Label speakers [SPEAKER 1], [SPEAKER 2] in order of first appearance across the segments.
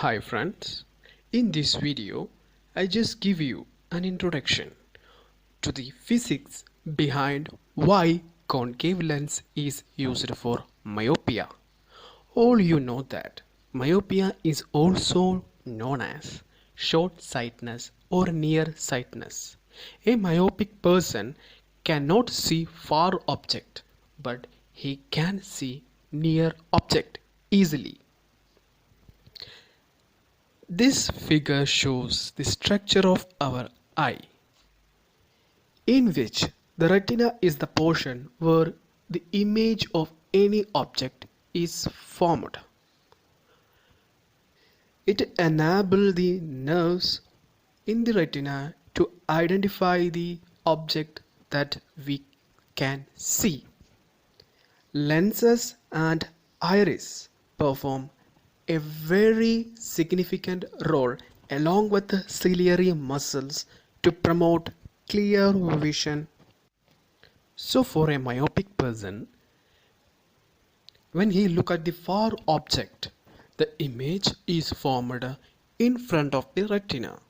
[SPEAKER 1] Hi friends, in this video I just give you an introduction to the physics behind why concave lens is used for myopia. All you know that myopia is also known as short-sightedness or near-sightedness. A myopic person cannot see far object but he can see near object easily. This figure shows the structure of our eye, in which the retina is the portion where the image of any object is formed. It enables the nerves in the retina to identify the object that we can see. Lenses and iris perform a very significant role along with the ciliary muscles to promote clear vision. So for a myopic person, when he look at the far object, the image is formed in front of the retina.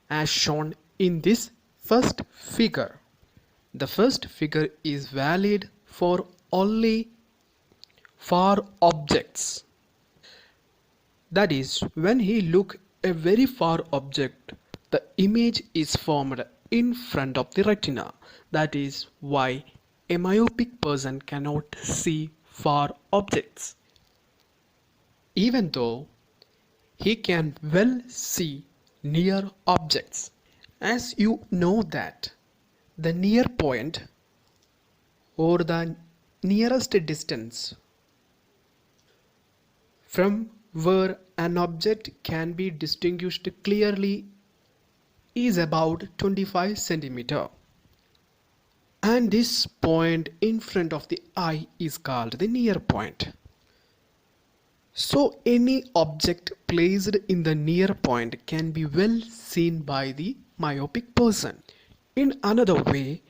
[SPEAKER 1] As shown in this first figure. The first figure is valid for only far objects. That is, when he look a very far object, the image is formed in front of the retina. That is why a myopic person cannot see far objects. Even though he can well see near objects. As you know that the near point or the nearest distance from where an object can be distinguished clearly is about 25 centimeter, and this point in front of the eye is called the near point. So any object placed in the near point can be well seen by the myopic person. In another way,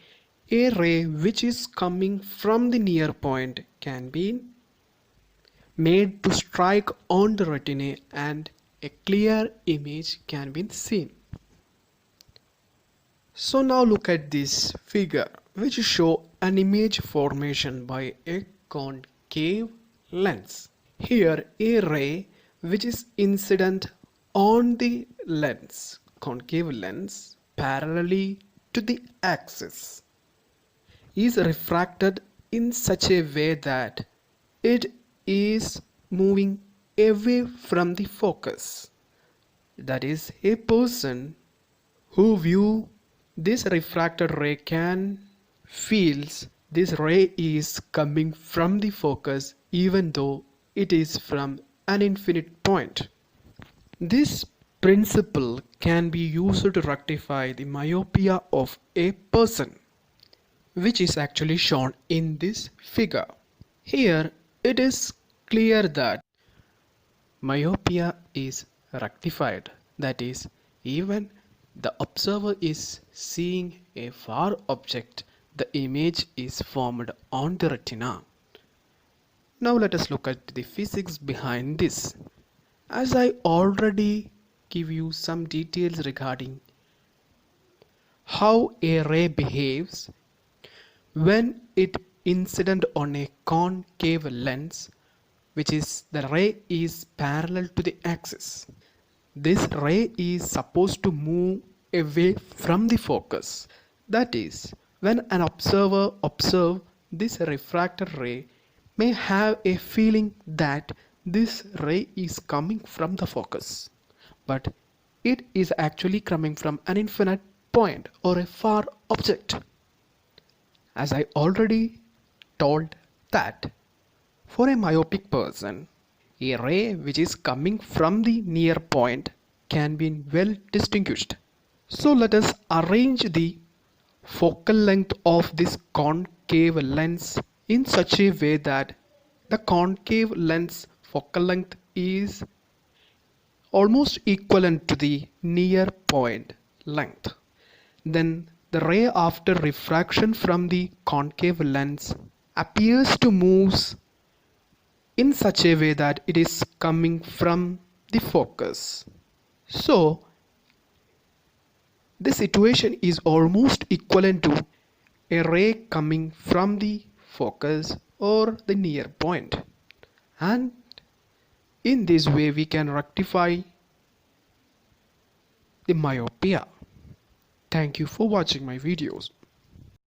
[SPEAKER 1] a ray which is coming from the near point can be made to strike on the retina and a clear image can be seen. So now look at this figure which show an image formation by a concave lens. Here a ray which is incident on the lens, concave lens, parallelly to the axis, is refracted in such a way that it is moving away from the focus. That is, a person who view this refracted ray can feels this ray is coming from the focus even though it is from an infinite point. This principle can be used to rectify the myopia of a person, which is actually shown in this figure. Here it is clear that myopia is rectified, that is, even the observer is seeing a far object, the image is formed on the retina. Now let us look at the physics behind this. As I already give you some details regarding how a ray behaves when it incident on a concave lens, which is the ray is parallel to the axis. This ray is supposed to move away from the focus. That is, when an observer observes this refracted ray, may have a feeling that this ray is coming from the focus, but it is actually coming from an infinite point or a far object. As I already told that for a myopic person, a ray which is coming from the near point can be well distinguished. So let us arrange the focal length of this concave lens in such a way that the concave lens focal length is almost equivalent to the near point length. Then the ray after refraction from the concave lens appears to move in such a way that it is coming from the focus. So the situation is almost equivalent to a ray coming from the focus or the near point, and in this way we can rectify the myopia. Thank you for watching my videos.